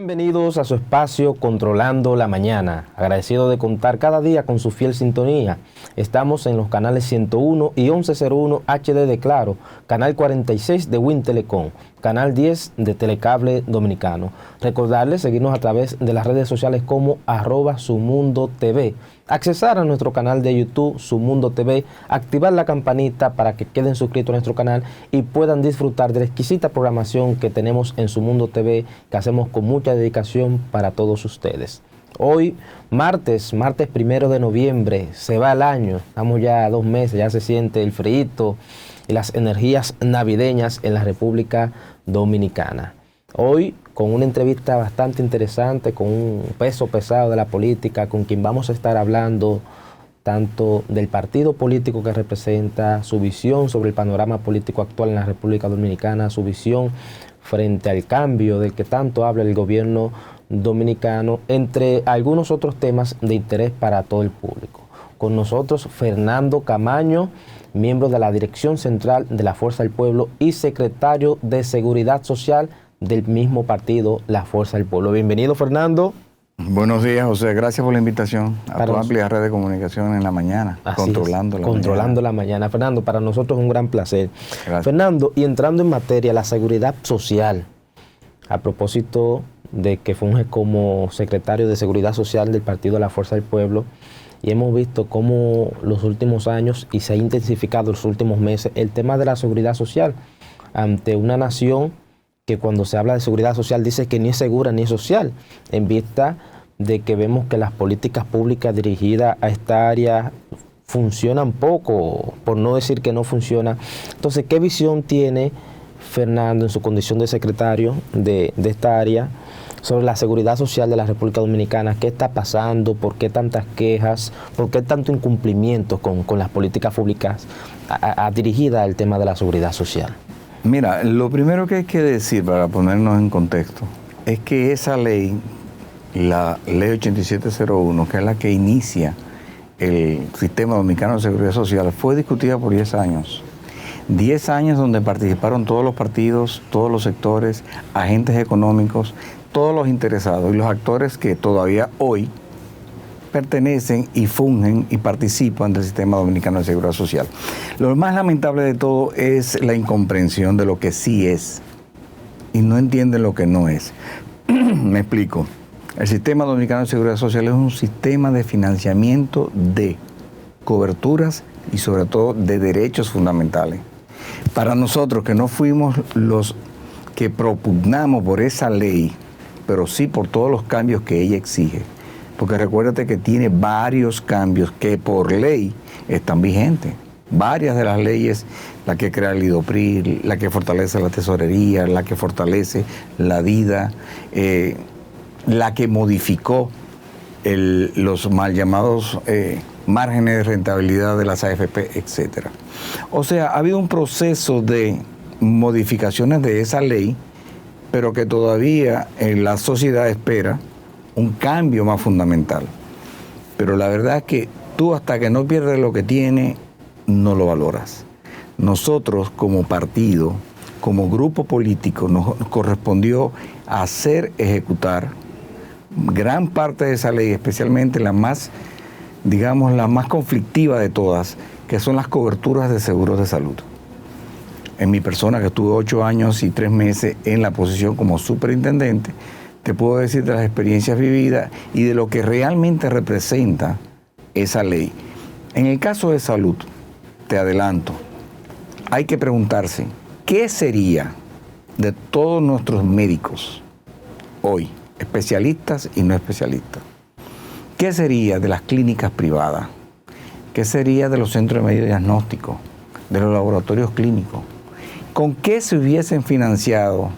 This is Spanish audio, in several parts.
Bienvenidos a su espacio Controlando la Mañana. Agradecido de contar cada día con su fiel sintonía. Estamos en los canales 101 y 1101 HD de Claro, canal 46 de Win Telecom, canal 10 de Telecable Dominicano. Recordarles seguirnos a través de las redes sociales como @SuMundoTV. Accesar a nuestro canal de YouTube, Sumundo TV, activar la campanita para que queden suscritos a nuestro canal y puedan disfrutar de la exquisita programación que tenemos en Sumundo TV, que hacemos con mucha dedicación para todos ustedes. Hoy, martes 1 de noviembre, se va el año, estamos ya a 2 meses, ya se siente el frío y las energías navideñas en la República Dominicana. Hoy, con una entrevista bastante interesante, con un peso pesado de la política, con quien vamos a estar hablando tanto del partido político que representa, su visión sobre el panorama político actual en la República Dominicana, su visión frente al cambio del que tanto habla el gobierno dominicano, entre algunos otros temas de interés para todo el público. Con nosotros, Fernando Camaño, miembro de la Dirección Central de la Fuerza del Pueblo y secretario de Seguridad Social del mismo partido, la Fuerza del Pueblo. Bienvenido, Fernando. Buenos días, José. Gracias por la invitación a tu amplia red de comunicación en la mañana, controlando la mañana. Fernando, para nosotros es un gran placer. Gracias. Fernando, y entrando en materia, la seguridad social, a propósito de que funge como secretario de Seguridad Social del partido La Fuerza del Pueblo, y hemos visto cómo los últimos años, y se ha intensificado los últimos meses, el tema de la seguridad social ante una nación que cuando se habla de seguridad social dice que ni es segura ni es social, en vista de que vemos que las políticas públicas dirigidas a esta área funcionan poco, por no decir que no funcionan. Entonces, ¿qué visión tiene Fernando en su condición de secretario de esta área sobre la seguridad social de la República Dominicana? ¿Qué está pasando? ¿Por qué tantas quejas? ¿Por qué tanto incumplimiento con las políticas públicas dirigidas al tema de la seguridad social? Mira, lo primero que hay que decir para ponernos en contexto es que esa ley, la ley 8701, que es la que inicia el sistema dominicano de seguridad social, fue discutida por 10 años. 10 años donde participaron todos los partidos, todos los sectores, agentes económicos, todos los interesados y los actores que todavía hoy pertenecen y fungen y participan del sistema dominicano de seguridad social. Lo más lamentable de todo es la incomprensión de lo que sí es y no entienden lo que no es. Me explico. El sistema dominicano de seguridad social es un sistema de financiamiento de coberturas y sobre todo de derechos fundamentales. Para nosotros que no fuimos los que propugnamos por esa ley, pero sí por todos los cambios que ella exige, porque recuérdate que tiene varios cambios que por ley están vigentes. Varias de las leyes, la que crea el IDOPRI, la que fortalece la tesorería, la que fortalece la DIDA, la que modificó los mal llamados márgenes de rentabilidad de las AFP, etc. O sea, ha habido un proceso de modificaciones de esa ley, pero que todavía la sociedad espera un cambio más fundamental. Pero la verdad es que tú hasta que no pierdes lo que tienes, no lo valoras. Nosotros como partido, como grupo político, nos correspondió ejecutar gran parte de esa ley, especialmente la más, digamos, la más conflictiva de todas, que son las coberturas de seguros de salud. En mi persona, que estuve 8 años y 3 meses en la posición como superintendente, te puedo decir de las experiencias vividas y de lo que realmente representa esa ley. En el caso de salud, te adelanto, hay que preguntarse, ¿qué sería de todos nuestros médicos hoy, especialistas y no especialistas? ¿Qué sería de las clínicas privadas? ¿Qué sería de los centros de medio diagnóstico, de los laboratorios clínicos? ¿Con qué se hubiesen financiado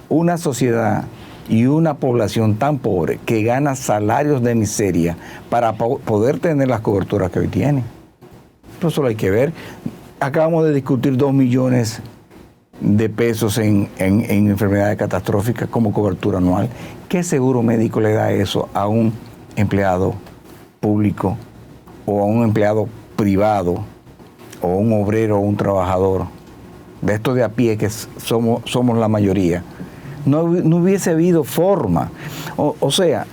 una sociedad y una población tan pobre que gana salarios de miseria para poder tener las coberturas que hoy tiene? Pues eso lo hay que ver. Acabamos de discutir 2 millones de pesos en enfermedades catastróficas como cobertura anual. ¿Qué seguro médico le da eso a un empleado público o a un empleado privado o a un obrero o un trabajador de estos de a pie que somos la mayoría? no hubiese habido forma. O sea,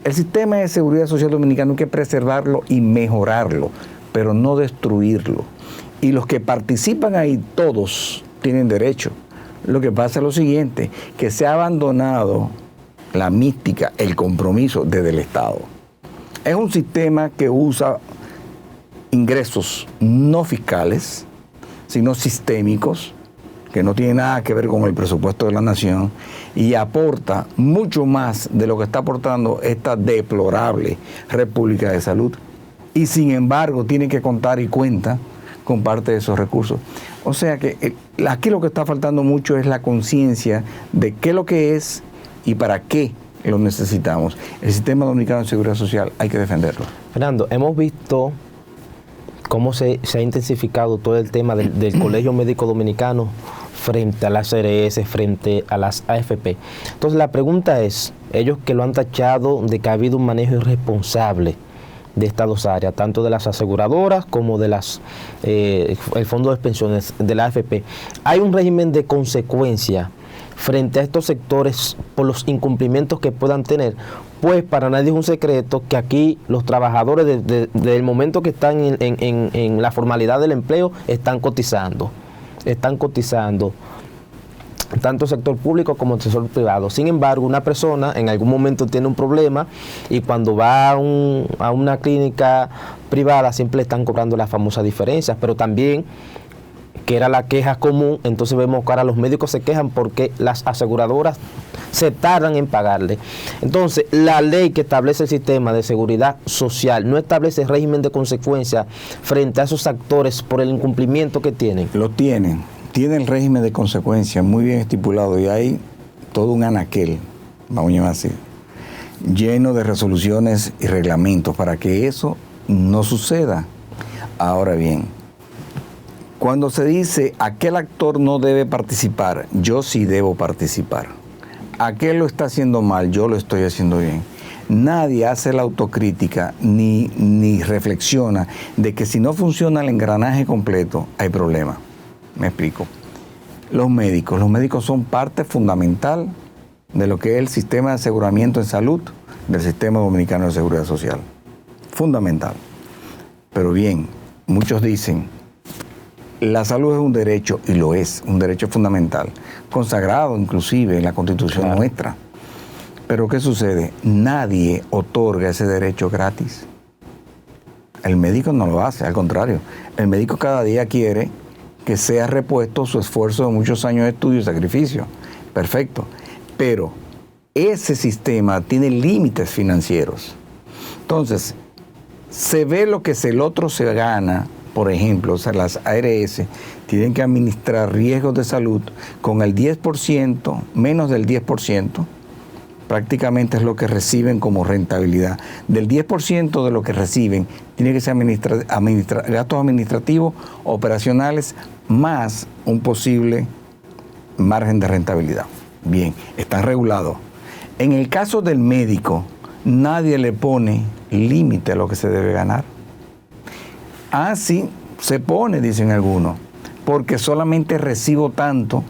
el sistema de seguridad social dominicano hay que preservarlo y mejorarlo, pero no destruirlo. Y los que participan ahí, todos tienen derecho. Lo que pasa es lo siguiente, que se ha abandonado la mística, el compromiso desde el Estado. Es un sistema que usa ingresos no fiscales, sino sistémicos, que no tiene nada que ver con el presupuesto de la nación, y aporta mucho más de lo que está aportando esta deplorable República de Salud, y sin embargo tiene que contar y cuenta con parte de esos recursos. O sea que aquí lo que está faltando mucho es la conciencia de qué es lo que es y para qué lo necesitamos. El sistema dominicano de seguridad social hay que defenderlo. Fernando, hemos visto cómo se ha intensificado todo el tema del Colegio Médico Dominicano frente a las ARS, frente a las AFP. Entonces la pregunta es, ellos que lo han tachado de que ha habido un manejo irresponsable de estas dos áreas, tanto de las aseguradoras como de el Fondo de Pensiones de la AFP, ¿hay un régimen de consecuencia frente a estos sectores por los incumplimientos que puedan tener? Pues para nadie es un secreto que aquí los trabajadores desde el momento que están en la formalidad del empleo están cotizando tanto el sector público como el sector privado. Sin embargo, una persona en algún momento tiene un problema y cuando va a una clínica privada siempre le están cobrando las famosas diferencias, pero también, que era la queja común, entonces vemos que ahora los médicos se quejan porque las aseguradoras se tardan en pagarle. Entonces, la ley que establece el sistema de seguridad social no establece régimen de consecuencia frente a esos actores por el incumplimiento que tienen. Lo tienen el régimen de consecuencia muy bien estipulado y hay todo un anaquel, vamos a llamar así, lleno de resoluciones y reglamentos para que eso no suceda. Ahora bien, cuando se dice aquel actor no debe participar, yo sí debo participar. Aquel lo está haciendo mal, yo lo estoy haciendo bien. Nadie hace la autocrítica ni reflexiona de que si no funciona el engranaje completo, hay problema. Me explico. Los médicos son parte fundamental de lo que es el sistema de aseguramiento en salud del Sistema Dominicano de Seguridad Social. Fundamental. Pero bien, muchos dicen, la salud es un derecho, y lo es, un derecho fundamental, consagrado inclusive en la Constitución nuestra. Pero ¿qué sucede? Nadie otorga ese derecho gratis. El médico no lo hace, al contrario. El médico cada día quiere que sea repuesto su esfuerzo de muchos años de estudio y sacrificio. Perfecto. Pero ese sistema tiene límites financieros. Entonces, se ve lo que el otro se gana. Por ejemplo, o sea, las ARS tienen que administrar riesgos de salud con el 10%, menos del 10%, prácticamente es lo que reciben como rentabilidad. Del 10% de lo que reciben, tiene que ser gastos administrativos, operacionales, más un posible margen de rentabilidad. Bien, están regulados. En el caso del médico, nadie le pone límite a lo que se debe ganar. Sí, se pone, dicen algunos, porque solamente recibo tanto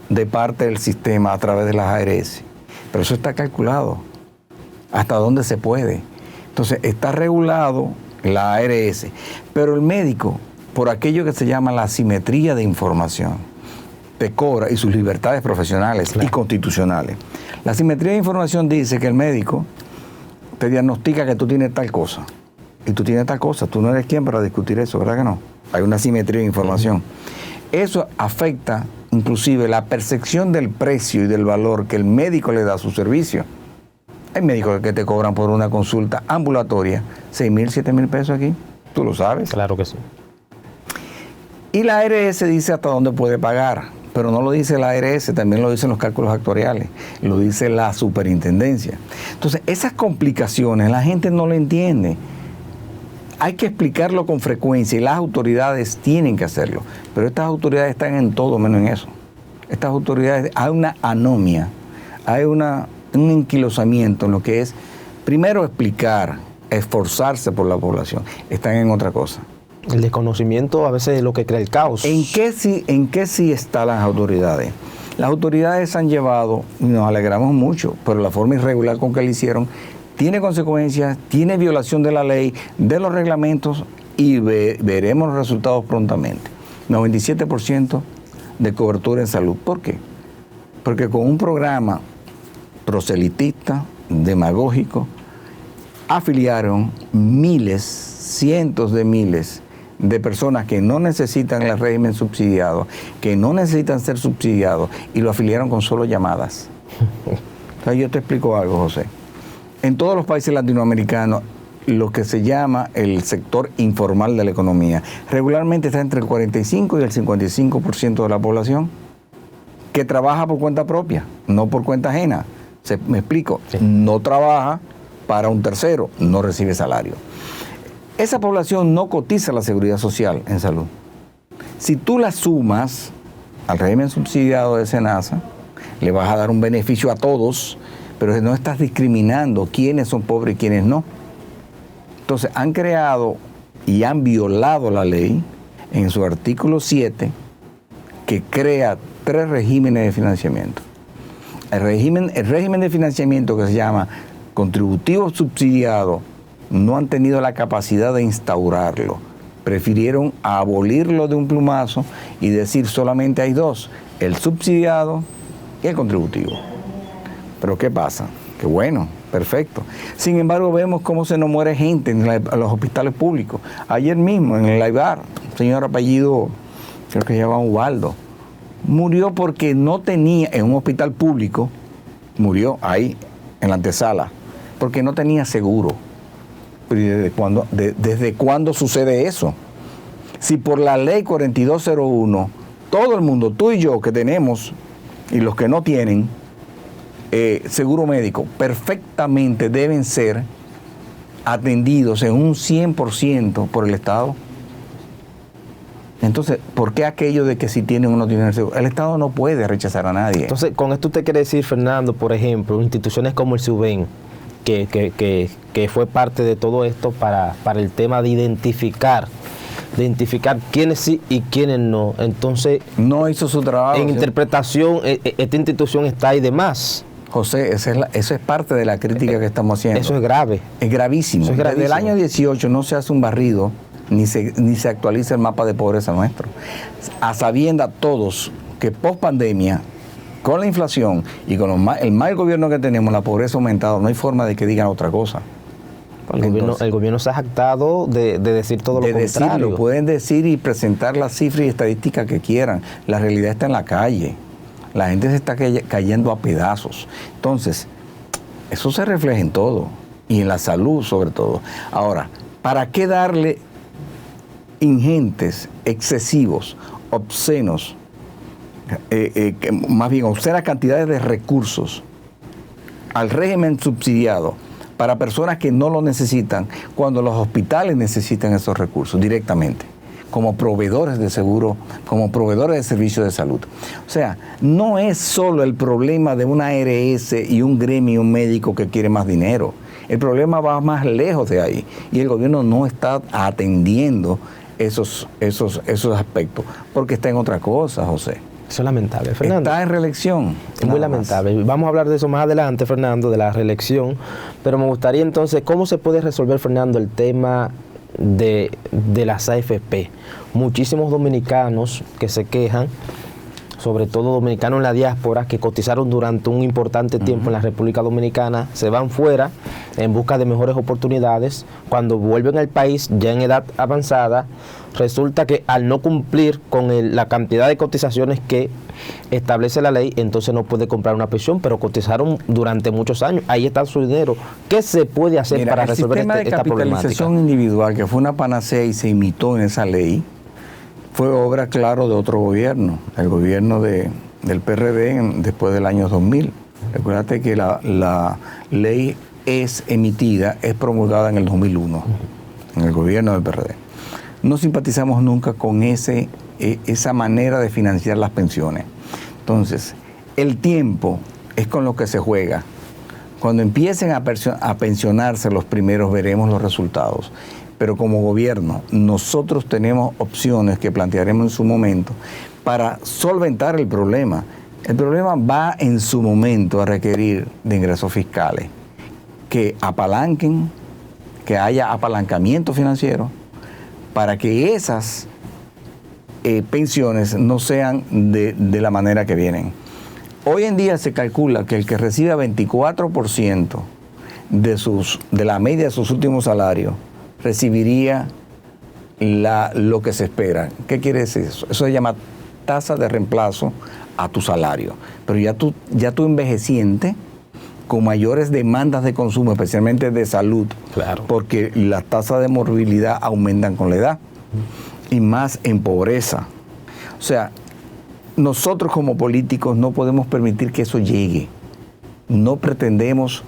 de parte del sistema a través de las ARS. Pero eso está calculado, hasta dónde se puede. Entonces, está regulado la ARS, pero el médico, por aquello que se llama la asimetría de información, te cobra, y sus libertades profesionales y constitucionales. La asimetría de información dice que el médico te diagnostica que tú tienes tal cosa. Y tú tienes tal cosa, tú no eres quien para discutir eso, ¿verdad que no? Hay una asimetría de información. Eso afecta inclusive la percepción del precio y del valor que el médico le da a su servicio. Hay médicos que te cobran por una consulta ambulatoria 6,000, 7,000 pesos aquí, tú lo sabes. Claro que sí. Y la ARS dice hasta dónde puede pagar, pero no lo dice la ARS, también lo dicen los cálculos actuariales, lo dice la superintendencia. Entonces, esas complicaciones la gente no lo entiende. Hay que explicarlo con frecuencia y las autoridades tienen que hacerlo. Pero estas autoridades están en todo menos en eso. Estas autoridades, hay una anomia, hay un enquilosamiento en lo que es, primero explicar, esforzarse por la población. Están en otra cosa. El desconocimiento a veces es lo que crea el caos. ¿En qué sí están las autoridades? Las autoridades han llevado, y nos alegramos mucho, pero la forma irregular con que lo hicieron tiene consecuencias, tiene violación de la ley, de los reglamentos, y veremos los resultados prontamente. 97% de cobertura en salud. ¿Por qué? Porque con un programa proselitista, demagógico, afiliaron miles, cientos de miles de personas que no necesitan el régimen subsidiado, que no necesitan ser subsidiados, y lo afiliaron con solo llamadas. Entonces yo te explico algo, José. En todos los países latinoamericanos, lo que se llama el sector informal de la economía, regularmente está entre el 45 y el 55% de la población que trabaja por cuenta propia, no por cuenta ajena. Me explico, sí. No trabaja para un tercero, no recibe salario. Esa población no cotiza a la seguridad social en salud. Si tú la sumas al régimen subsidiado de SENASA, le vas a dar un beneficio a todos, pero no estás discriminando quiénes son pobres y quiénes no. Entonces han creado y han violado la ley en su artículo 7, que crea 3 regímenes de financiamiento. El régimen de financiamiento que se llama contributivo subsidiado, no han tenido la capacidad de instaurarlo. Prefirieron abolirlo de un plumazo y decir solamente hay 2, el subsidiado y el contributivo. Pero ¿qué pasa? Que bueno, perfecto. Sin embargo, vemos cómo se nos muere gente en los hospitales públicos. Ayer mismo, en el Laibar, un señor apellido, creo que se llama Ubaldo, murió porque no tenía, en un hospital público, murió ahí, en la antesala, porque no tenía seguro. Pero ¿desde cuándo sucede eso? Si por la ley 4201, todo el mundo, tú y yo que tenemos, y los que no tienen, seguro médico, perfectamente deben ser atendidos en un 100% por el Estado. Entonces, ¿por qué aquello de que si tienen o no tienen seguro? El Estado no puede rechazar a nadie. Entonces, con esto usted quiere decir, Fernando, por ejemplo, instituciones como el SUBEN, que fue parte de todo esto para el tema de identificar quiénes sí y quiénes no. Entonces, no hizo su trabajo. En interpretación, esta institución está ahí de más. José, eso es parte de la crítica que estamos haciendo. Eso es grave. Es gravísimo. Eso es gravísimo. Desde el año 18 no se hace un barrido, ni se actualiza el mapa de pobreza nuestro. A sabiendas todos que post pandemia, con la inflación y con el mal gobierno que tenemos, la pobreza ha aumentado, no hay forma de que digan otra cosa. El gobierno se ha jactado de decir todo lo contrario. Pueden decir y presentar las cifras y estadísticas que quieran. La realidad está en la calle. La gente se está cayendo a pedazos. Entonces, eso se refleja en todo. Y en la salud sobre todo. Ahora, ¿para qué darle ingentes, excesivos, obscenos, más bien obscenas cantidades de recursos al régimen subsidiado para personas que no lo necesitan, cuando los hospitales necesitan esos recursos directamente, como proveedores de seguro, como proveedores de servicios de salud? O sea, no es solo el problema de una ARS y un gremio médico que quiere más dinero. El problema va más lejos de ahí y el gobierno no está atendiendo esos aspectos porque está en otra cosa, José. Eso es lamentable, Fernando. Está en reelección. Es muy lamentable. Vamos a hablar de eso más adelante, Fernando, de la reelección. Pero me gustaría entonces, ¿cómo se puede resolver, Fernando, el tema de las AFP? Muchísimos dominicanos que se quejan, sobre todo dominicanos en la diáspora, que cotizaron durante un importante tiempo en la República Dominicana, se van fuera en busca de mejores oportunidades. Cuando vuelven al país, ya en edad avanzada, resulta que al no cumplir con la cantidad de cotizaciones que establece la ley, entonces no puede comprar una pensión, pero cotizaron durante muchos años. Ahí está su dinero. ¿Qué se puede hacer para resolver esta problemática? El sistema de capitalización individual, que fue una panacea y se imitó en esa ley, fue obra, claro, de otro gobierno, el gobierno del PRD después del año 2000. Recuérdate que la ley es promulgada en el 2001, en el gobierno del PRD. No simpatizamos nunca con esa manera de financiar las pensiones. Entonces, el tiempo es con lo que se juega. Cuando empiecen a pensionarse los primeros, veremos los resultados. Pero como gobierno, nosotros tenemos opciones que plantearemos en su momento para solventar el problema. El problema va en su momento a requerir de ingresos fiscales que apalanquen, que haya apalancamiento financiero para que esas pensiones no sean de la manera que vienen. Hoy en día se calcula que el que reciba 24% de la media de sus últimos salarios recibiría lo que se espera. ¿Qué quiere decir eso? Eso se llama tasa de reemplazo a tu salario. Pero ya tú envejeciente, con mayores demandas de consumo, especialmente de salud, claro, porque las tasas de morbilidad aumentan con la edad, y más en pobreza. O sea, nosotros como políticos no podemos permitir que eso llegue. No pretendemos,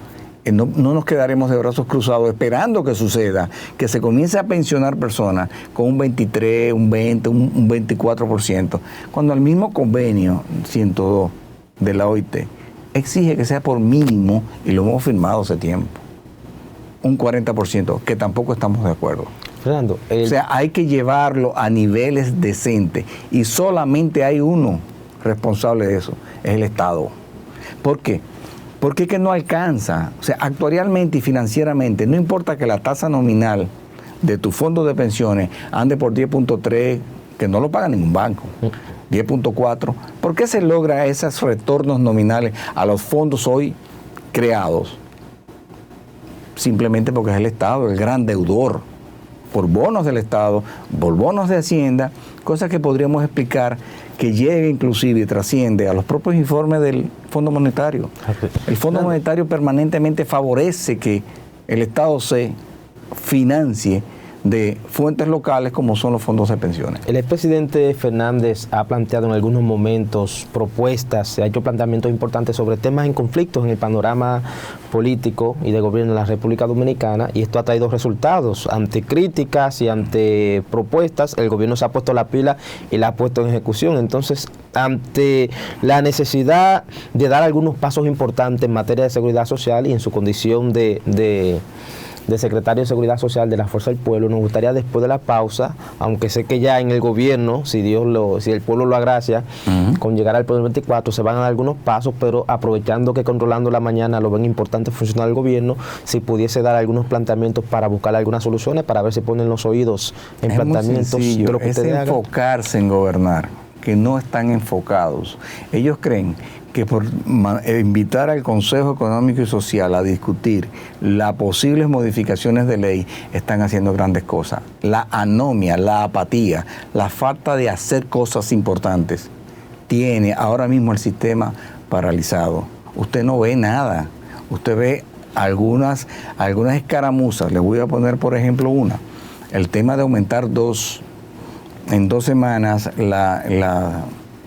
no nos quedaremos de brazos cruzados esperando que suceda, que se comience a pensionar personas con un 23, un 20, un 24%, cuando el mismo convenio 102 de la OIT exige que sea por mínimo, y lo hemos firmado hace tiempo, un 40%, que tampoco estamos de acuerdo. Fernando, o sea, hay que llevarlo a niveles decentes, y solamente hay uno responsable de eso, es el Estado. ¿Por qué? Porque es que no alcanza. O sea, actuarialmente y financieramente, no importa que la tasa nominal de tu fondo de pensiones ande por 10.3, que no lo paga ningún banco, 10.4, ¿por qué se logra esos retornos nominales a los fondos hoy creados? Simplemente porque es el Estado el gran deudor, por bonos del Estado, por bonos de Hacienda, cosas que podríamos explicar, que llegue inclusive y trasciende a los propios informes del Fondo Monetario. El Fondo Monetario permanentemente favorece que el Estado se financie de fuentes locales como son los fondos de pensiones. El expresidente Fernández ha planteado en algunos momentos propuestas, se ha hecho planteamientos importantes sobre temas en conflictos en el panorama político y de gobierno de la República Dominicana, y esto ha traído resultados. Ante críticas y ante propuestas, el gobierno se ha puesto la pila y la ha puesto en ejecución. Entonces, ante la necesidad de dar algunos pasos importantes en materia de seguridad social y en su condición de secretario de Seguridad Social de la Fuerza del Pueblo, nos gustaría después de la pausa, aunque sé que ya en el gobierno, si el pueblo lo agracia, con llegar al poder 24 se van a dar algunos pasos, pero aprovechando que Controlando la Mañana lo ven importante funcionar el gobierno, si pudiese dar algunos planteamientos para buscar algunas soluciones, para ver si ponen los oídos en planteamientos de lo que ustedes hagan. Es enfocarse en gobernar, que no están enfocados. Ellos creen que por invitar al Consejo Económico y Social a discutir las posibles modificaciones de ley, están haciendo grandes cosas. La anomia, la apatía, la falta de hacer cosas importantes, tiene ahora mismo el sistema paralizado. Usted no ve nada. Usted ve algunas escaramuzas. Le voy a poner, por ejemplo, una. El tema de aumentar en 2 semanas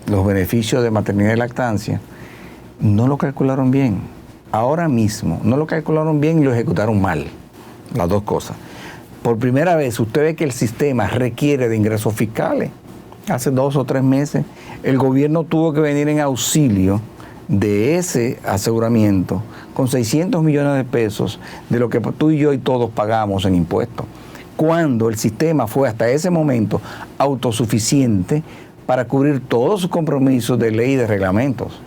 los beneficios de maternidad y lactancia. No lo calcularon bien. Ahora mismo, no lo calcularon bien y lo ejecutaron mal. Las dos cosas. Por primera vez, usted ve que el sistema requiere de ingresos fiscales. Hace 2 o 3 meses, el gobierno tuvo que venir en auxilio de ese aseguramiento con 600 millones de pesos de lo que tú y yo y todos pagamos en impuestos. Cuando el sistema fue hasta ese momento autosuficiente para cubrir todos sus compromisos de ley y de reglamentos.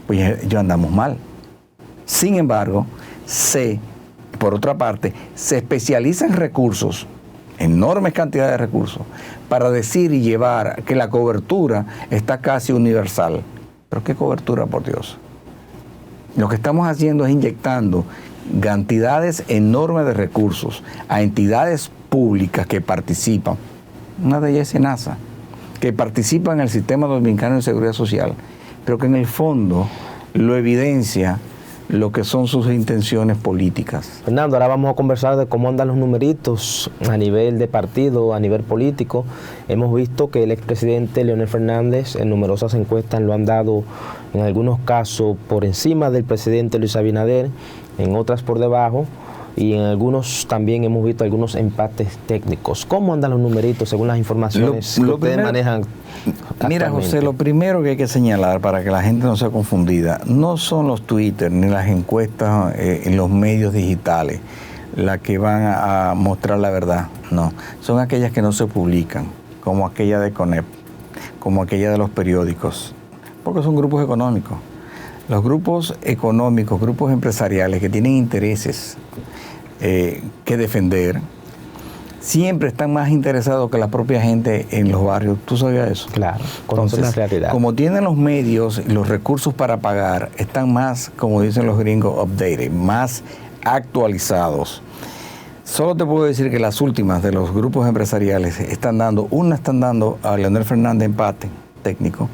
Pues ya andamos mal. Sin embargo, por otra parte, se especializa en recursos, enormes cantidades de recursos, para decir y llevar que la cobertura está casi universal. ¿Pero qué cobertura, por Dios? Lo que estamos haciendo es inyectando cantidades enormes de recursos a entidades públicas que participan. Una de ellas es NASA, que participa en el Sistema Dominicano de Seguridad Social, pero que en el fondo lo evidencia lo que son sus intenciones políticas. Fernando, ahora vamos a conversar de cómo andan los numeritos a nivel de partido, a nivel político. Hemos visto que el expresidente Leonel Fernández en numerosas encuestas lo han dado, en algunos casos por encima del presidente Luis Abinader, en otras por debajo, y en algunos también hemos visto algunos empates técnicos. ¿Cómo andan los numeritos según las informaciones que ustedes manejan? Mira, José, lo primero que hay que señalar para que la gente no sea confundida, no son los Twitter ni las encuestas en los medios digitales las que van a mostrar la verdad, no. Son aquellas que no se publican, como aquella de CONEP, como aquella de los periódicos, Porque son grupos económicos. Los grupos económicos, grupos empresariales que tienen intereses que defender, siempre están más interesados que la propia gente en los barrios. ¿Tú sabías eso? Claro, conocen la realidad. Como tienen los medios y los recursos para pagar, están más, como dicen los gringos, updated, más actualizados. Solo te puedo decir que las últimas de los grupos empresariales están dando a Leonel Fernández empate técnico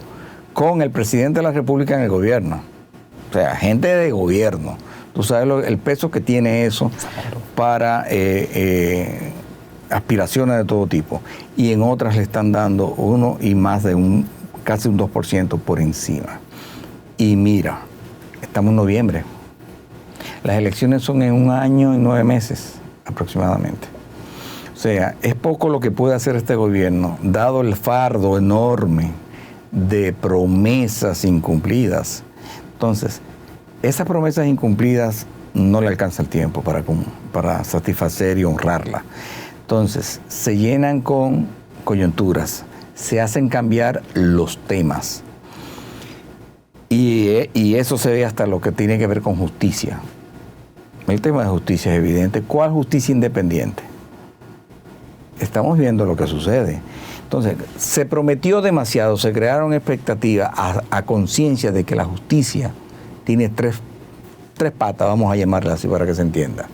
con el presidente de la República en el gobierno. O sea, gente de gobierno. Tú sabes el peso que tiene eso para aspiraciones de todo tipo. Y en otras le están dando uno y más de casi un 2% por encima. Y mira, estamos en noviembre. Las elecciones son en 1 año y 9 meses aproximadamente. O sea, es poco lo que puede hacer este gobierno, dado el fardo enorme de promesas incumplidas. Entonces, esas promesas incumplidas no le alcanza el tiempo para satisfacer y honrarla. Entonces, se llenan con coyunturas, se hacen cambiar los temas. Y eso se ve hasta lo que tiene que ver con justicia. El tema de justicia es evidente. ¿Cuál justicia independiente? Estamos viendo lo que sucede. Entonces, se prometió demasiado, se crearon expectativas a conciencia de que la justicia tiene tres patas, vamos a llamarla así para que se entienda.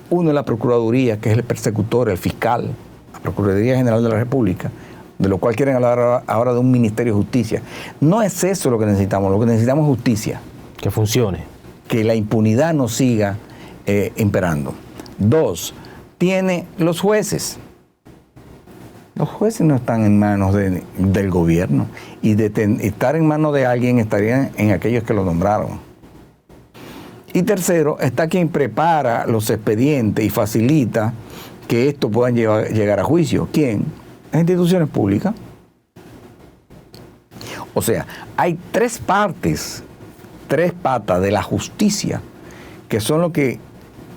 Uno es la Procuraduría, que es el persecutor, el fiscal, la Procuraduría General de la República, de lo cual quieren hablar ahora de un Ministerio de Justicia. No es eso lo que necesitamos es justicia. Que funcione. Que la impunidad no siga imperando. 2, tiene los jueces. Los jueces no están en manos del gobierno y estar en manos de alguien estarían en aquellos que lo nombraron. Y tercero, está quien prepara los expedientes y facilita que estos puedan llegar a juicio. ¿Quién? Las instituciones públicas. O sea, hay 3 patas de la justicia que son los que,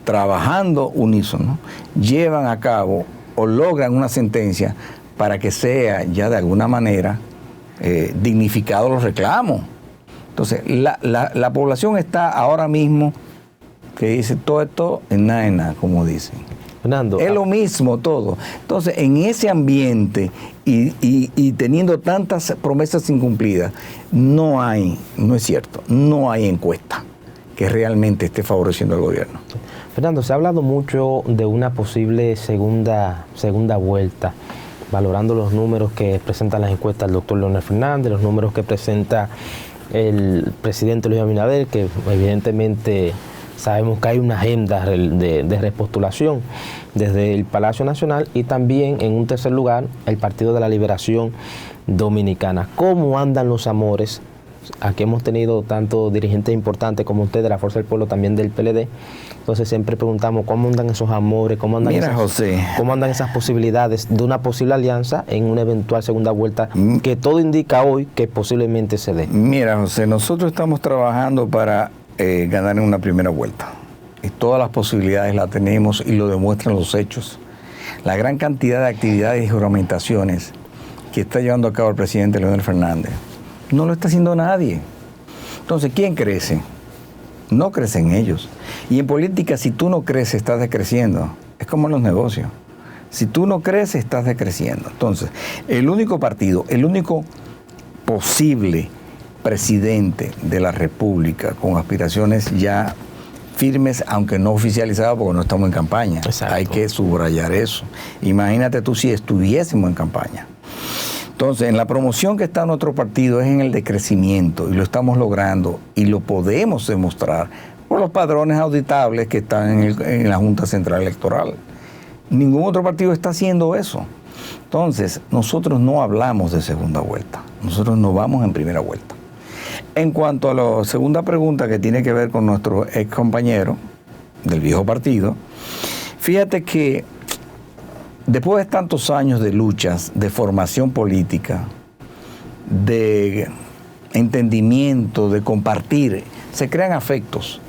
trabajando unísono, llevan a cabo o logran una sentencia para que sea ya de alguna manera dignificado los reclamos. Entonces, la población está ahora mismo que dice todo esto en nada, como dicen. Fernando, es lo mismo todo. Entonces, en ese ambiente y teniendo tantas promesas incumplidas, no es cierto, no hay encuesta que realmente esté favoreciendo al gobierno. Fernando, se ha hablado mucho de una posible segunda vuelta, valorando los números que presentan las encuestas del doctor Leonel Fernández, los números que presenta el presidente Luis Abinader, que evidentemente sabemos que hay una agenda de repostulación desde el Palacio Nacional, y también en un tercer lugar el Partido de la Liberación Dominicana. ¿Cómo andan los amores? Aquí hemos tenido tanto dirigentes importantes como usted de la Fuerza del Pueblo, también del PLD. Entonces siempre preguntamos cómo andan esos amores, cómo andan esas posibilidades de una posible alianza en una eventual segunda vuelta, que todo indica hoy que posiblemente se dé. Mira, José, nosotros estamos trabajando para ganar en una primera vuelta. Y todas las posibilidades las tenemos y lo demuestran los hechos. La gran cantidad de actividades y juramentaciones que está llevando a cabo el presidente Leonel Fernández no lo está haciendo nadie. Entonces, ¿quién crece? No crecen ellos. Y en política, si tú no creces, estás decreciendo. Es como en los negocios. Si tú no creces, estás decreciendo. Entonces, el único partido, el único posible presidente de la República con aspiraciones ya firmes, aunque no oficializadas, porque no estamos en campaña. Exacto. Hay que subrayar eso. Imagínate tú si estuviésemos en campaña. Entonces, en la promoción que está nuestro partido es en el decrecimiento, y lo estamos logrando y lo podemos demostrar por los padrones auditables que están en la Junta Central Electoral. Ningún otro partido está haciendo eso. Entonces, nosotros no hablamos de segunda vuelta, nosotros no vamos en primera vuelta. En cuanto a la segunda pregunta, que tiene que ver con nuestro ex compañero del viejo partido, fíjate que después de tantos años de luchas, de formación política, de entendimiento, de compartir, se crean afectos.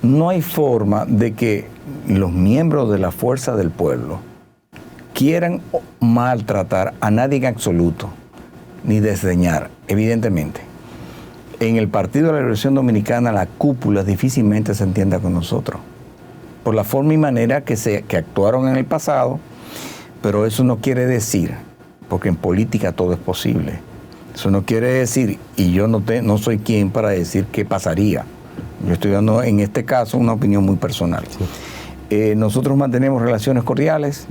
No hay forma de que los miembros de la Fuerza del Pueblo quieran maltratar a nadie en absoluto, ni desdeñar, evidentemente. en el Partido de la Liberación Dominicana la cúpula difícilmente se entienda con nosotros, por la forma y manera que actuaron en el pasado, pero eso no quiere decir, porque en política todo es posible, eso no quiere decir, y yo no soy quien para decir qué pasaría. Yo estoy dando en este caso una opinión muy personal. Sí. Nosotros mantenemos relaciones cordiales,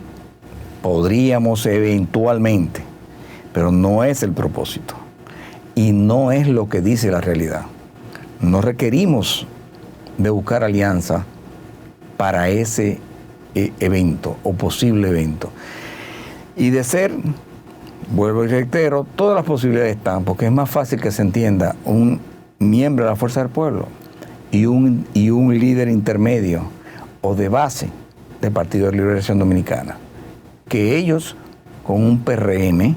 podríamos eventualmente, pero no es el propósito y no es lo que dice la realidad. No requerimos de buscar alianza para ese evento o posible evento. Y de ser, vuelvo y reitero, todas las posibilidades están, porque es más fácil que se entienda un miembro de la Fuerza del Pueblo y un líder intermedio o de base del Partido de Liberación Dominicana, que ellos con un PRM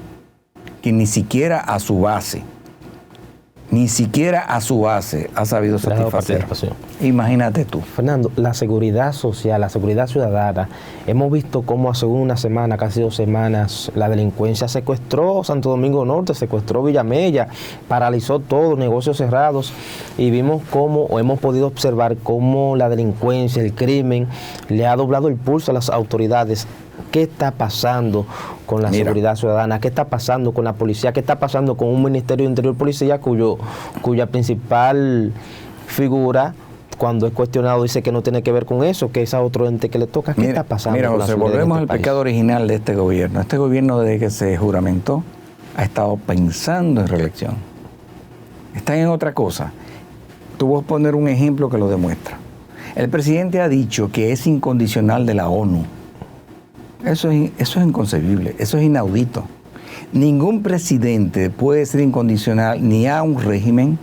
que ni siquiera a su base ha sabido satisfacer. Imagínate tú. Fernando, la seguridad social, la seguridad ciudadana, hemos visto cómo hace una semana, casi 2 semanas, la delincuencia secuestró Santo Domingo Norte, secuestró Villamella, paralizó todo, negocios cerrados, y vimos cómo, o hemos podido observar cómo la delincuencia, el crimen, le ha doblado el pulso a las autoridades. ¿Qué está pasando con la seguridad ciudadana? ¿Qué está pasando con la policía? ¿Qué está pasando con un Ministerio de Interior Policía cuya principal figura, cuando es cuestionado, dice que no tiene que ver con eso, que es a otro ente que le toca? ¿Qué está pasando? Mira, José, volvemos al pecado original de este gobierno. Este gobierno, desde que se juramentó, ha estado pensando en reelección. Está en otra cosa. Tú vas a poner un ejemplo que lo demuestra. El presidente ha dicho que es incondicional de la ONU. Eso es inconcebible, eso es inaudito. Ningún presidente puede ser incondicional ni a un régimen,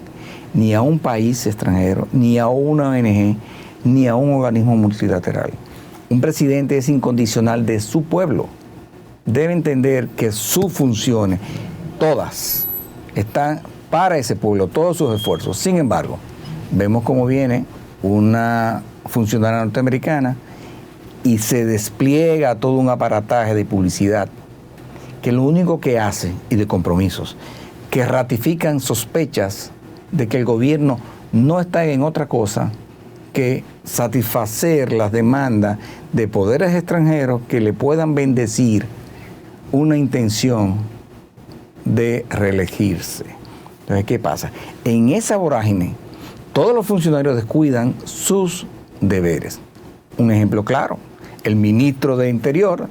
ni a un país extranjero, ni a una ONG, ni a un organismo multilateral. Un presidente es incondicional de su pueblo. Debe entender que sus funciones, todas, están para ese pueblo, todos sus esfuerzos. Sin embargo, vemos cómo viene una funcionaria norteamericana y se despliega todo un aparataje de publicidad que lo único que hace, y de compromisos, que ratifican sospechas de que el gobierno no está en otra cosa que satisfacer las demandas de poderes extranjeros que le puedan bendecir una intención de reelegirse. Entonces, ¿qué pasa? En esa vorágine, todos los funcionarios descuidan sus deberes. Un ejemplo claro, el ministro de Interior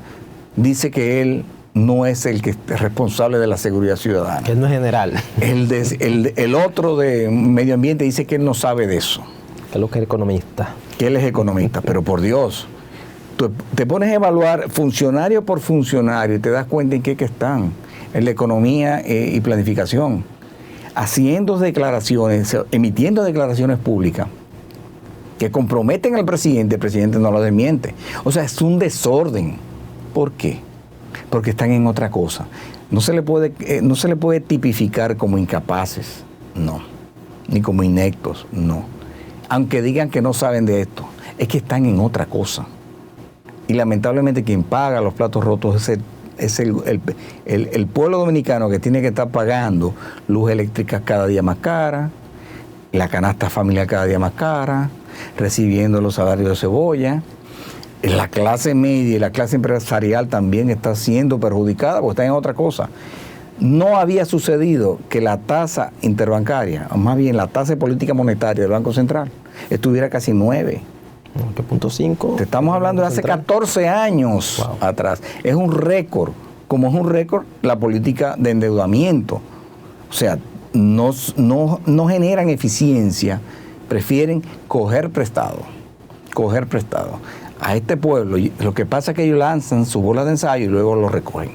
dice que él no es el que es responsable de la seguridad ciudadana. Que él no es general. El otro de Medio Ambiente dice que él no sabe de eso. Que él es economista. Que él es economista, pero por Dios, tú te pones a evaluar funcionario por funcionario y te das cuenta en qué que están, en la economía y planificación, haciendo declaraciones, emitiendo declaraciones públicas que comprometen al presidente, el presidente no lo desmiente. O sea, es un desorden. ¿Por qué? Porque están en otra cosa. No se le puede tipificar como incapaces, no. Ni como ineptos, no. Aunque digan que no saben de esto, es que están en otra cosa. Y lamentablemente quien paga los platos rotos es el pueblo dominicano, que tiene que estar pagando luz eléctrica cada día más cara, la canasta familiar cada día más cara, recibiendo los salarios de cebolla. La clase media y la clase empresarial también está siendo perjudicada porque está en otra cosa. No había sucedido que la tasa interbancaria, o más bien la tasa de política monetaria del Banco Central, estuviera casi 9. ¿9.5? Te estamos hablando de hace 14 años atrás. Es un récord, como es un récord la política de endeudamiento. O sea, no generan eficiencia, prefieren coger prestado. A este pueblo, lo que pasa es que ellos lanzan su bola de ensayo y luego lo recogen.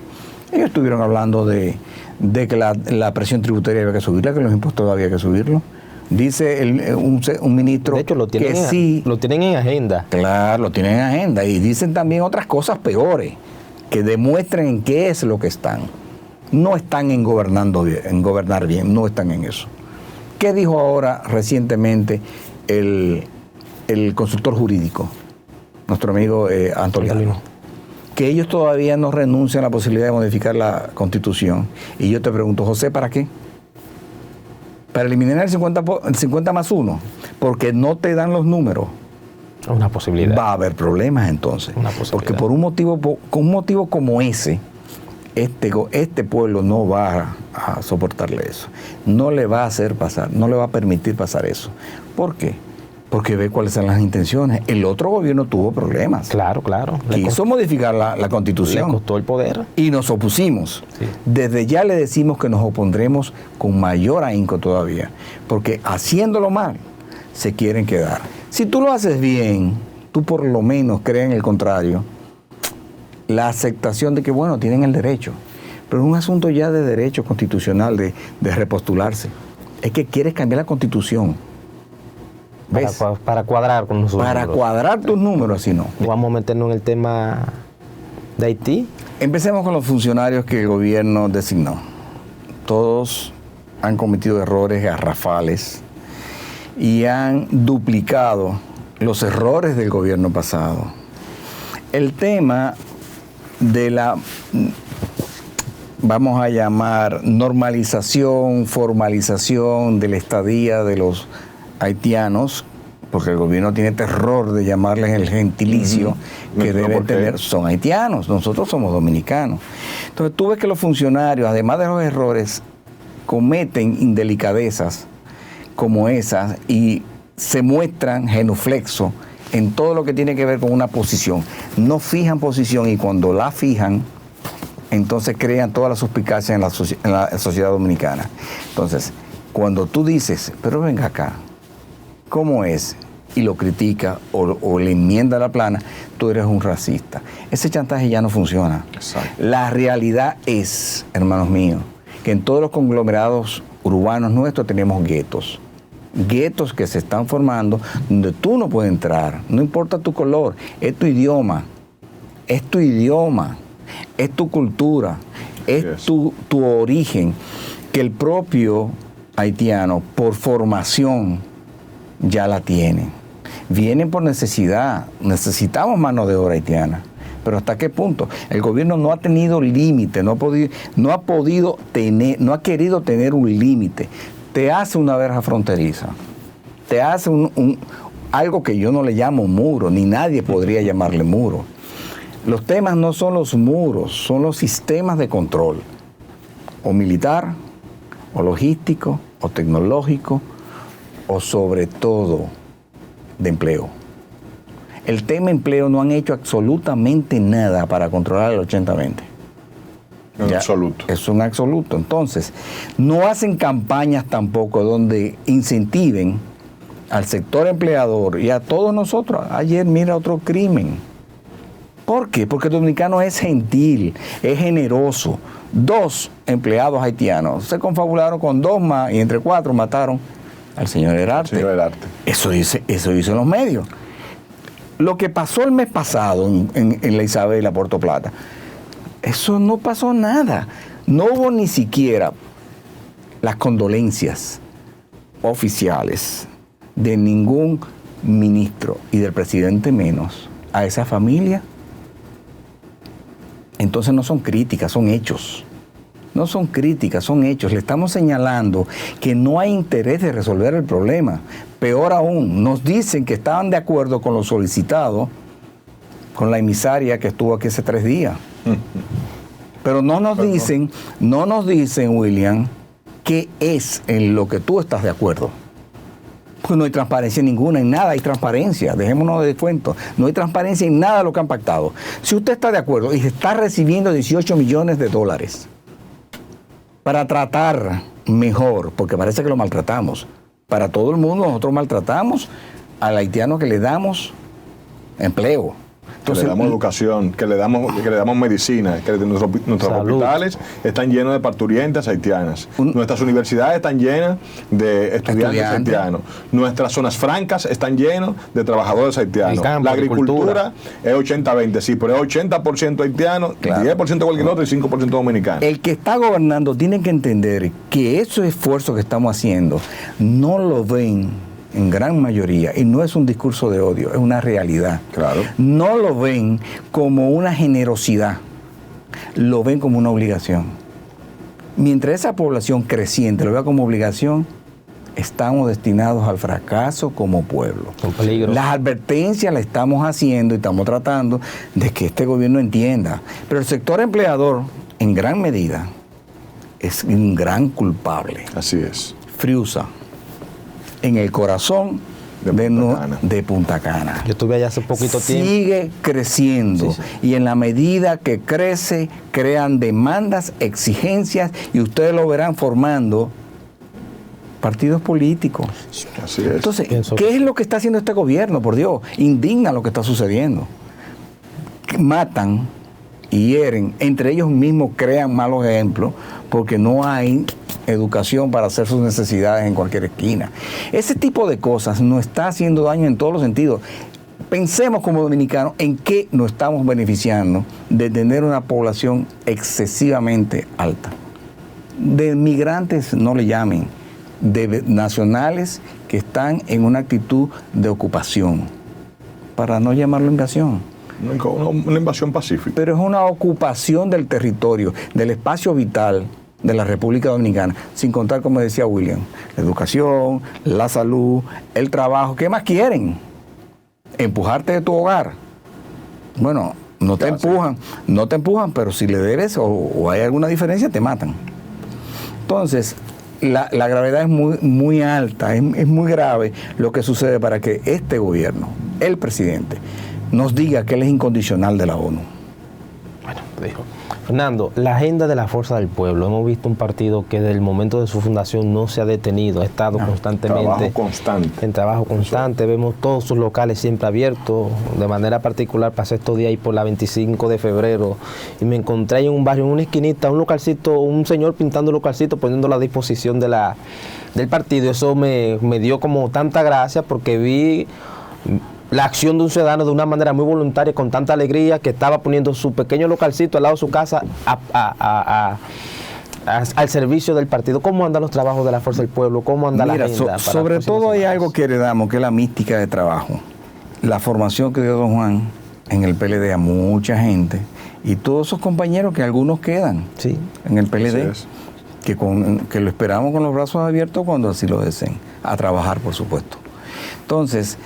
Ellos estuvieron hablando de que la presión tributaria había que subirla, que los impuestos había que subirlo. Dice un ministro, de hecho, lo tienen que sí. Lo tienen en agenda. Claro, lo tienen en agenda. Y dicen también otras cosas peores, que demuestren en qué es lo que están. No están en gobernar bien, no están en eso. ¿Qué dijo ahora recientemente el consultor jurídico, nuestro amigo Antoliano? Que ellos todavía no renuncian a la posibilidad de modificar la Constitución. Y yo te pregunto, José, ¿para qué? para eliminar el 50 más 1, porque no te dan los números. Una posibilidad. Va a haber problemas entonces. Porque por un motivo como ese, este pueblo no va a soportarle eso. No le va a hacer pasar, no le va a permitir pasar eso. ¿Por qué? Porque ve cuáles son las intenciones. El otro gobierno tuvo problemas. Claro. Quiso modificar la Constitución. Le costó el poder. Y nos opusimos. Sí. Desde ya le decimos que nos opondremos con mayor ahínco todavía. Porque haciéndolo mal, se quieren quedar. Si tú lo haces bien, tú por lo menos crees en el contrario, la aceptación de que, bueno, tienen el derecho. Pero es un asunto ya de derecho constitucional, de repostularse. Es que quieres cambiar la Constitución. Para cuadrar con nosotros. Para cuadrar tus números, así no. Vamos a meternos en el tema de Haití. Empecemos con los funcionarios que el gobierno designó. Todos han cometido errores garrafales y han duplicado los errores del gobierno pasado. El tema de la, vamos a llamar, normalización, formalización de la estadía de los haitianos, porque el gobierno tiene terror de llamarles el gentilicio que deben tener, son haitianos, nosotros somos dominicanos. Entonces tú ves que los funcionarios, además de los errores, cometen indelicadezas como esas y se muestran genuflexos en todo lo que tiene que ver con una posición. No fijan posición y cuando la fijan, entonces crean toda la suspicacia en la sociedad dominicana. Entonces, cuando tú dices, pero venga acá, ¿cómo es? Y lo critica o le enmienda la plana, tú eres un racista. Ese chantaje ya no funciona. Exacto. La realidad es, hermanos míos, que en todos los conglomerados urbanos nuestros tenemos guetos. Guetos que se están formando donde tú no puedes entrar, no importa tu color, es tu idioma, es tu cultura, es tu origen, que el propio haitiano por formación ya la tiene. Vienen por necesidad, necesitamos mano de obra haitiana. Pero ¿hasta qué punto? El gobierno no ha tenido límite, no ha querido tener un límite. Te hace una verja fronteriza, te hace algo que yo no le llamo muro, ni nadie podría llamarle muro. Los temas no son los muros, son los sistemas de control, o militar, o logístico, o tecnológico, o sobre todo de empleo. El tema empleo no han hecho absolutamente nada para controlar el 80-20. En absoluto. Es un absoluto. Entonces, no hacen campañas tampoco donde incentiven al sector empleador y a todos nosotros. Ayer, mira, otro crimen. ¿Por qué? Porque el dominicano es gentil, es generoso. 2 empleados haitianos se confabularon con 2 más y entre 4 mataron al señor Herarte. Eso dice en los medios. Lo que pasó el mes pasado en la Isabela, Puerto Plata, eso no pasó nada. No hubo ni siquiera las condolencias oficiales de ningún ministro y del presidente menos a esa familia. Entonces no son críticas, son hechos. No son críticas, son hechos. Le estamos señalando que no hay interés de resolver el problema. Peor aún, nos dicen que estaban de acuerdo con lo solicitado con la emisaria que estuvo aquí hace 3 días. Pero no nos dicen, William, qué es en lo que tú estás de acuerdo. Pues no hay transparencia ninguna, en nada hay transparencia, dejémonos de cuento. No hay transparencia en nada de lo que han pactado. Si usted está de acuerdo y está recibiendo 18 millones de dólares para tratar mejor, porque parece que lo maltratamos, para todo el mundo nosotros maltratamos al haitiano que le damos empleo. Entonces, que le damos educación, que le damos medicina, que nuestros hospitales están llenos de parturientas haitianas, nuestras universidades están llenas de estudiantes haitianos, nuestras zonas francas están llenas de trabajadores haitianos, la agricultura es 80-20, sí, pero es 80% haitiano, claro, 10% cualquier otro y 5% dominicano. El que está gobernando tiene que entender que esos esfuerzos que estamos haciendo no lo ven en gran mayoría, y no es un discurso de odio, es una realidad. Claro. No lo ven como una generosidad, lo ven como una obligación. Mientras esa población creciente lo vea como obligación, estamos destinados al fracaso como pueblo. Con peligro. Las advertencias las estamos haciendo y estamos tratando de que este gobierno entienda. Pero el sector empleador, en gran medida, es un gran culpable. Así es. Friusa, en el corazón de Punta Cana. Yo estuve allá hace poquito tiempo. Sigue creciendo. Sí, sí. Y en la medida que crece, crean demandas, exigencias, y ustedes lo verán formando partidos políticos. Así es. Entonces, ¿qué es lo que está haciendo este gobierno? Por Dios, indigna lo que está sucediendo. Matan y hieren, entre ellos mismos crean malos ejemplos, porque no hay educación para hacer sus necesidades en cualquier esquina. Ese tipo de cosas nos está haciendo daño en todos los sentidos. Pensemos como dominicanos en qué nos estamos beneficiando de tener una población excesivamente alta. De migrantes no le llamen, de nacionales que están en una actitud de ocupación, para no llamarlo invasión. Una invasión pacífica. Pero es una ocupación del territorio, del espacio vital de la República Dominicana, sin contar, como decía William, la educación, la salud, el trabajo. ¿Qué más quieren? Empujarte de tu hogar. Bueno, no te empujan, pero si le debes o hay alguna diferencia, te matan. Entonces, la gravedad es muy alta, es muy grave lo que sucede para que este gobierno, el presidente, nos diga que él es incondicional de la ONU. Bueno, dijo. Fernando, la agenda de la Fuerza del Pueblo, hemos visto un partido que desde el momento de su fundación no se ha detenido, ha estado constantemente en trabajo constante, vemos todos sus locales siempre abiertos. De manera particular pasé estos días ahí por la 25 de febrero y me encontré en un barrio, en una esquinita, un localcito, un señor pintando un localcito, poniéndolo a disposición del partido. Eso me dio como tanta gracia, porque vi la acción de un ciudadano de una manera muy voluntaria, con tanta alegría, que estaba poniendo su pequeño localcito al lado de su casa al servicio del partido. ¿Cómo andan los trabajos de la Fuerza del Pueblo? ¿Cómo anda la agenda? Sobre todo hay algo que heredamos, que es la mística de trabajo. La formación que dio don Juan en el PLD a mucha gente, y todos esos compañeros que algunos quedan en el PLD, que lo esperamos con los brazos abiertos cuando así lo deseen, a trabajar, por supuesto. Entonces,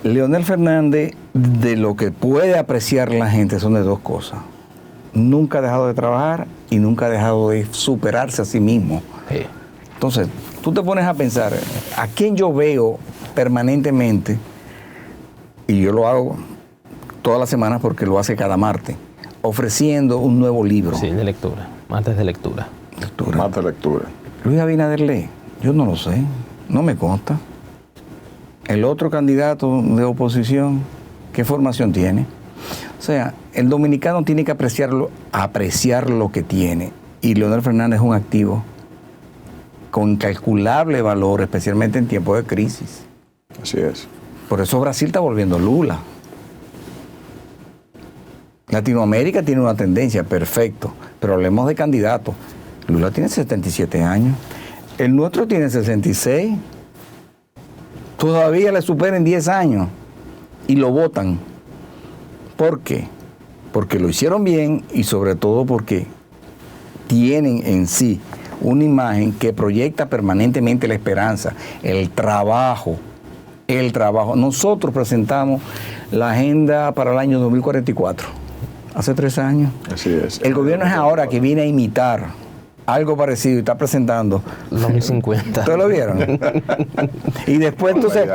Leonel Fernández, de lo que puede apreciar la gente, son de dos cosas. Nunca ha dejado de trabajar y nunca ha dejado de superarse a sí mismo. Sí. Entonces, tú te pones a pensar, ¿a quién yo veo permanentemente? Y yo lo hago todas las semanas porque lo hace cada martes, ofreciendo un nuevo libro. Sí, de lectura, martes de lectura. Martes de lectura. Luis Abinader lee, yo no lo sé, no me consta. El otro candidato de oposición, ¿qué formación tiene? O sea, el dominicano tiene que apreciar lo que tiene. Y Leonel Fernández es un activo con incalculable valor, especialmente en tiempos de crisis. Así es. Por eso Brasil está volviendo Lula. Latinoamérica tiene una tendencia, perfecto. Pero hablemos de candidatos. Lula tiene 77 años. El nuestro tiene 66. Todavía le supera en 10 años y lo votan. ¿Por qué? Porque lo hicieron bien y sobre todo porque tienen en sí una imagen que proyecta permanentemente la esperanza, el trabajo. Nosotros presentamos la agenda para el año 2044, hace 3 años. Así es. El gobierno es ahora que viene a imitar algo parecido y está presentando 2050. ¿Ustedes lo vieron? Y después, entonces,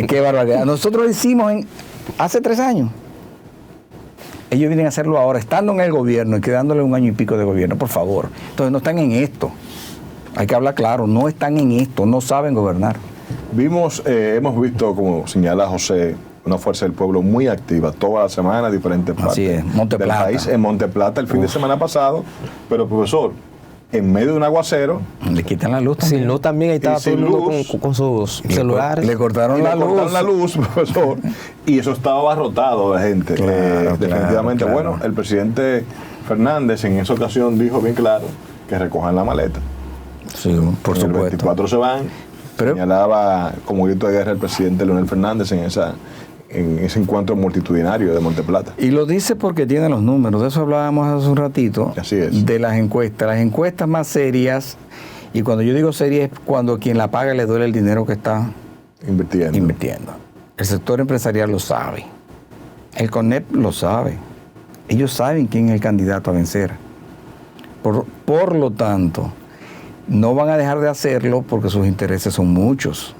qué barbaridad. Nosotros lo hicimos hace 3 años. Ellos vienen a hacerlo ahora, estando en el gobierno y quedándole 1 año y pico de gobierno, por favor. Entonces no están en esto. Hay que hablar claro, no están en esto, no saben gobernar. Hemos visto, como señala José, una Fuerza del Pueblo muy activa toda la semana en diferentes partes del país. En Monte Plata el fin de semana pasado, pero profesor, en medio de un aguacero. Le quitan la luz también. Sin luz también, ahí estaba todo el mundo con sus celulares. Le cortaron la luz, profesor. Y eso estaba abarrotado de gente. Definitivamente. Claro. Bueno, el presidente Fernández en esa ocasión dijo bien claro que recojan la maleta. Sí, por supuesto. El 24 se van. Señalaba como grito de guerra el presidente Leonel Fernández en ese encuentro multitudinario de Monte Plata. Y lo dice porque tiene los números, de eso hablábamos hace un ratito. Así es. De las encuestas. Las encuestas más serias Y cuando yo digo seria es cuando quien la paga le duele el dinero que está invirtiendo. El sector empresarial lo sabe. El CONEP lo sabe. Ellos saben quién es el candidato a vencer. Por lo tanto, no van a dejar de hacerlo porque sus intereses son muchos.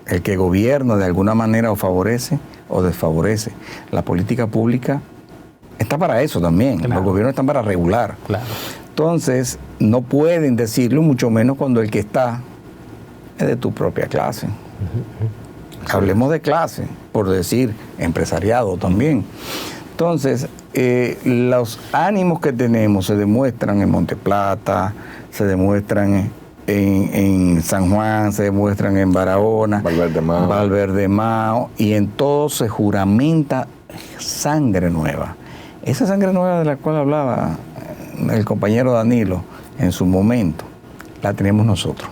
El que gobierna de alguna manera o favorece o desfavorece. La política pública está para eso también. Claro. Los gobiernos están para regular. Claro. Entonces, no pueden decirlo, mucho menos cuando el que está es de tu propia clase. Hablemos de clase, por decir empresariado también. Entonces, los ánimos que tenemos se demuestran en Monte Plata, se demuestran en San Juan, se demuestran en Barahona, Valverde Mao, y en todo se juramenta sangre nueva. Esa sangre nueva de la cual hablaba el compañero Danilo en su momento, la tenemos nosotros.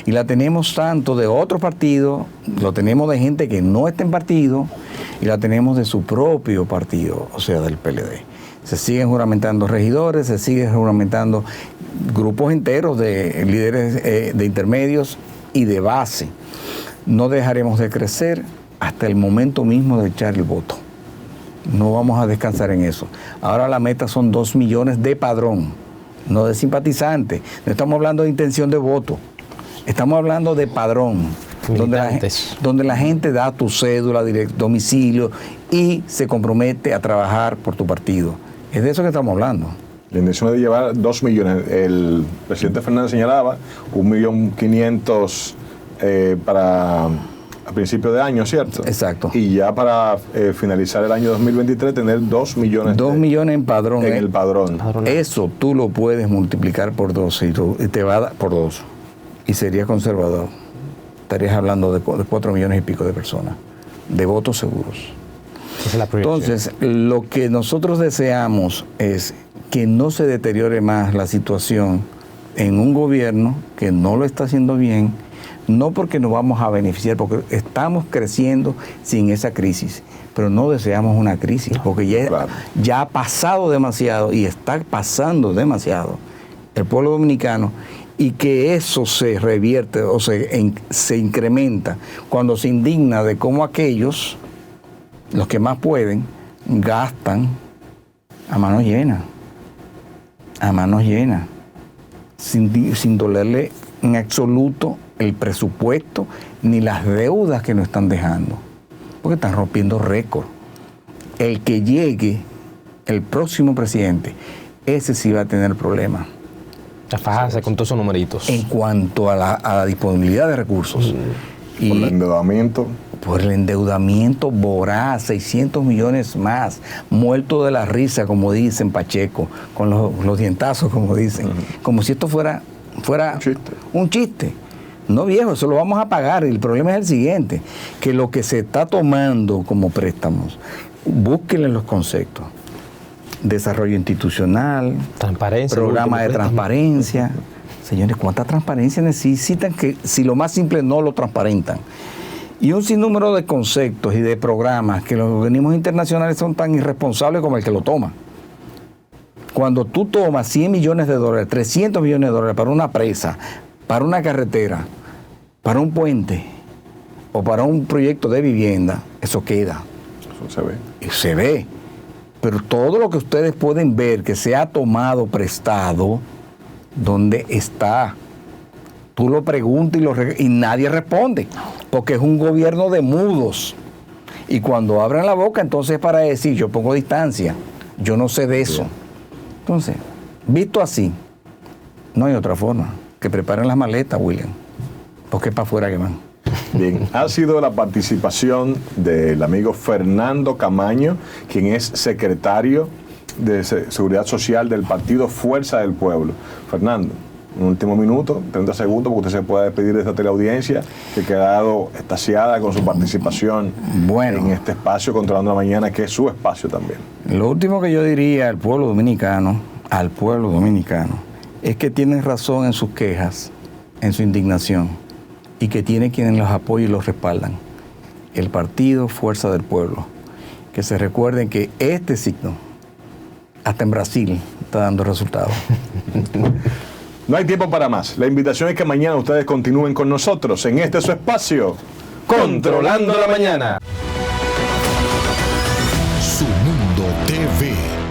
Y la tenemos tanto de otros partidos, lo tenemos de gente que no está en partido, y la tenemos de su propio partido, o sea, del PLD. Se siguen juramentando regidores, se siguen juramentando grupos enteros de líderes de intermedios y de base. No dejaremos de crecer hasta el momento mismo de echar el voto. No vamos a descansar en eso. Ahora la meta son 2 millones de padrón, no de simpatizantes. No estamos hablando de intención de voto, estamos hablando de padrón, donde la gente da tu cédula, domicilio y se compromete a trabajar por tu partido. Es de eso que estamos hablando. La intención es de llevar 2 millones. El presidente Fernández señalaba 1.500.000 para a principio de año, ¿cierto? Exacto. Y ya para finalizar el año 2023 tener 2 millones. 2 millones en padrón. En el padrón. Eso tú lo puedes multiplicar por 2 y te va a dar por 2. Y sería conservador. Estarías hablando de 4 millones y pico de personas, de votos seguros. Esa es la proyección. Entonces, lo que nosotros deseamos es que no se deteriore más la situación en un gobierno que no lo está haciendo bien, no porque nos vamos a beneficiar, porque estamos creciendo sin esa crisis, pero no deseamos una crisis, porque ya ha pasado demasiado y está pasando demasiado el pueblo dominicano, y que eso se revierte o se incrementa cuando se indigna de cómo aquellos, los que más pueden, gastan a manos llenas, sin dolerle en absoluto el presupuesto ni las deudas que nos están dejando, porque están rompiendo récord. El que llegue, el próximo presidente, ese sí va a tener problemas. A fajarse con todos esos numeritos. En cuanto a la disponibilidad de recursos. Y por el endeudamiento. Por el endeudamiento voraz, 600 millones más, muerto de la risa, como dicen Pacheco, con los dientazos, como dicen. Como si esto fuera un chiste. No, viejo, eso lo vamos a pagar. Y el problema es el siguiente, que lo que se está tomando como préstamos, búsquenle los conceptos. Desarrollo institucional, transparencia, programa de transparencia. Señores, ¿cuánta transparencia necesitan que si lo más simple no lo transparentan? Y un sinnúmero de conceptos y de programas que los organismos internacionales son tan irresponsables como el que lo toma. Cuando tú tomas 100 millones de dólares, 300 millones de dólares para una presa, para una carretera, para un puente o para un proyecto de vivienda, eso queda. Eso se ve. Y se ve. Pero todo lo que ustedes pueden ver que se ha tomado prestado, ¿dónde está? Tú lo preguntas y nadie responde, porque es un gobierno de mudos. Y cuando abran la boca, entonces para decir, yo pongo distancia, yo no sé de eso. Entonces, visto así, no hay otra forma. Que preparen las maletas, William, porque es para afuera que van. Bien, ha sido la participación del amigo Fernando Camaño, quien es secretario de Seguridad Social del partido Fuerza del Pueblo. Fernando, un último minuto, 30 segundos, porque usted se pueda despedir de esta teleaudiencia que ha quedado extasiada con su participación en este espacio Controlando la Mañana, que es su espacio también. Lo último que yo diría al pueblo dominicano, es que tienen razón en sus quejas, en su indignación, y que tiene quienes los apoyan y los respaldan. El partido Fuerza del Pueblo. Que se recuerden que este signo, hasta en Brasil, está dando resultados. No hay tiempo para más. La invitación es que mañana ustedes continúen con nosotros en este su espacio, Controlando la Mañana. Su Mundo TV.